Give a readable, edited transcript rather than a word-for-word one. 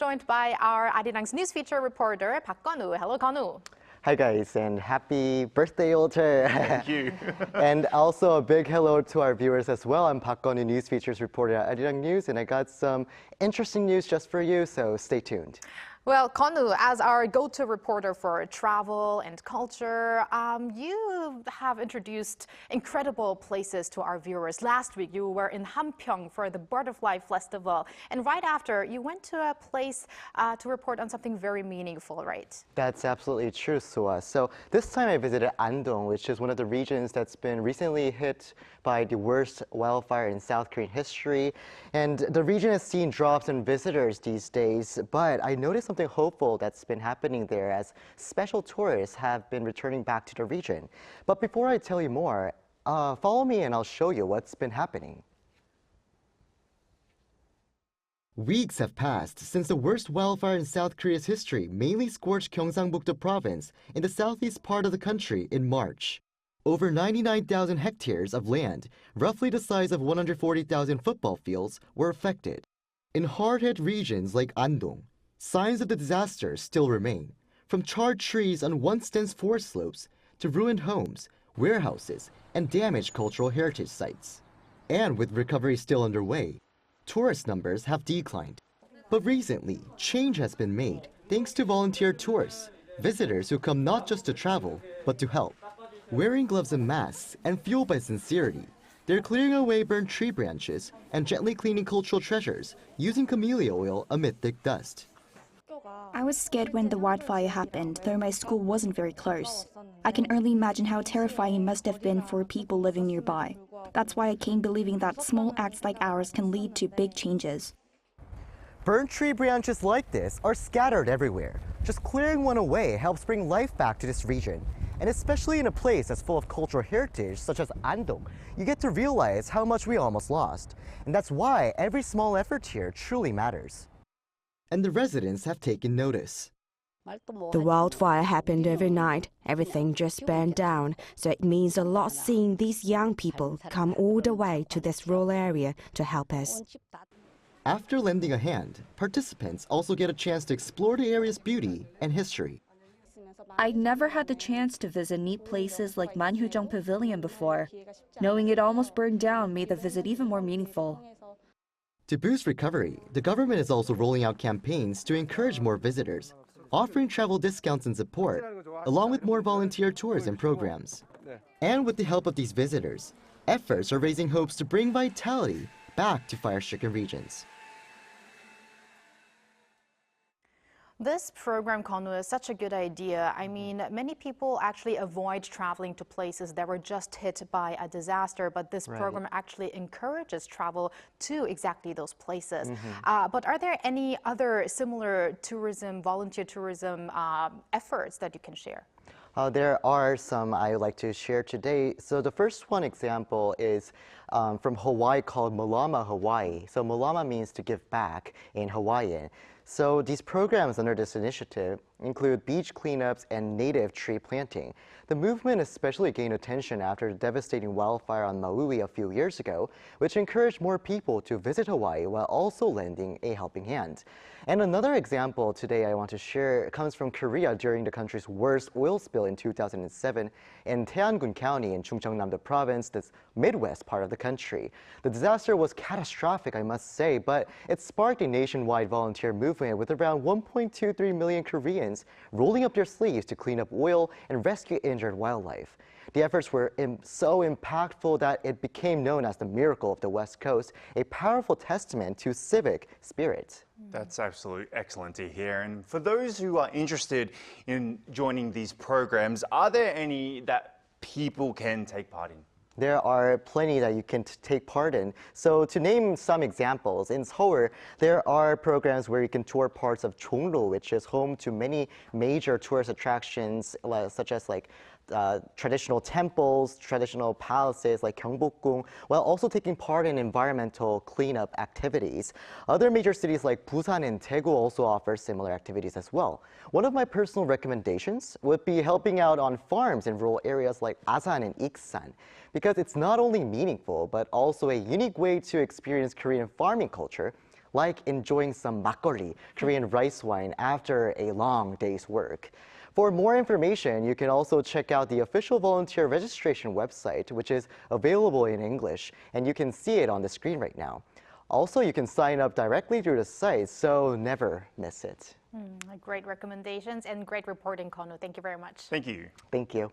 joined by our Arirang's news feature reporter, Kun-woo. Hello, Kun-woo. Hi guys, and happy birthday, Olter. Thank you. And also a big hello to our viewers as well. I'm Kun-woo, news features reporter at Arirang News, and I got some interesting news just for you, so stay tuned. Well, Kun-woo, as our go-to reporter for travel and culture, you have introduced incredible places to our viewers. Last week, you were in Hampyeong for the Butterfly Festival. And right after, you went to a place to report on something very meaningful, right? That's absolutely true, Sua. So this time I visited Andong, which is one of the regions that's been recently hit by the worst wildfire in South Korean history. And the region has seen drops in visitors these days, but I noticed something hopeful that's been happening there as special tourists have been returning back to the region. But before I tell you more, follow me and I'll show you what's been happening. Weeks have passed since the worst wildfire in South Korea's history mainly scorched Gyeongsangbuk-do Province in the southeast part of the country in March. Over 99,000 hectares of land, roughly the size of 140,000 football fields, were affected. In hard-hit regions like Andong, signs of the disaster still remain, from charred trees on once-dense forest slopes to ruined homes, warehouses, and damaged cultural heritage sites. And with recovery still underway, tourist numbers have declined. But recently, change has been made thanks to volunteer tourists, visitors who come not just to travel, but to help. Wearing gloves and masks and fueled by sincerity, they're clearing away burned tree branches and gently cleaning cultural treasures using camellia oil amid thick dust. I was scared when the wildfire happened, though my school wasn't very close. I can only imagine how terrifying it must have been for people living nearby. That's why I came believing that small acts like ours can lead to big changes. Burnt tree branches like this are scattered everywhere. Just clearing one away helps bring life back to this region. And especially in a place that's full of cultural heritage, such as Andong, you get to realize how much we almost lost. And that's why every small effort here truly matters. And the residents have taken notice. The wildfire happened overnight. Everything just burned down, so it means a lot seeing these young people come all the way to this rural area to help us. After lending a hand, participants also get a chance to explore the area's beauty and history. I'd never had the chance to visit neat places like Manhyojong Pavilion before. Knowing it almost burned down made the visit even more meaningful. To boost recovery, the government is also rolling out campaigns to encourage more visitors, offering travel discounts and support, along with more volunteer tours and programs. And with the help of these visitors, efforts are raising hopes to bring vitality back to fire-stricken regions. This program, Kun-woo, is such a good idea. I mean, many people actually avoid traveling to places that were just hit by a disaster, but this program actually encourages travel to exactly those places. But are there any other similar tourism, volunteer tourism efforts that you can share? There are some I would like to share today. So the first one example is from Hawaii called Mulama Hawaii. So Mulama means to give back in Hawaiian. So these programs under this initiative include beach cleanups and native tree planting. The movement especially gained attention after the devastating wildfire on Maui a few years ago, which encouraged more people to visit Hawaii while also lending a helping hand. And another example today I want to share comes from Korea during the country's worst oil spill in 2007 in Taeangun County in Gyeongsangbuk-do Province, this Midwest part of the country. The disaster was catastrophic, I must say, but it sparked a nationwide volunteer movement with around 1.23 million Koreans rolling up their sleeves to clean up oil and rescue injured wildlife. The efforts were so impactful that it became known as the Miracle of the West Coast, a powerful testament to civic spirit. That's absolutely excellent to hear. And for those who are interested in joining these programs, are there any that people can take part in? There are plenty that you can take part in. So to name some examples, in Seoul, there are programs where you can tour parts of Jongno, which is home to many major tourist attractions, such as traditional temples, traditional palaces like Gyeongbokgung, while also taking part in environmental cleanup activities. Other major cities like Busan and Daegu also offer similar activities as well. One of my personal recommendations would be helping out on farms in rural areas like Asan and Iksan, because it's not only meaningful, but also a unique way to experience Korean farming culture like enjoying some makgeolli, Korean rice wine, after a long day's work. For more information, you can also check out the official volunteer registration website, which is available in English, and you can see it on the screen right now. Also, you can sign up directly through the site, so never miss it. Great recommendations and great reporting, Kun-woo. Thank you very much. Thank you. Thank you.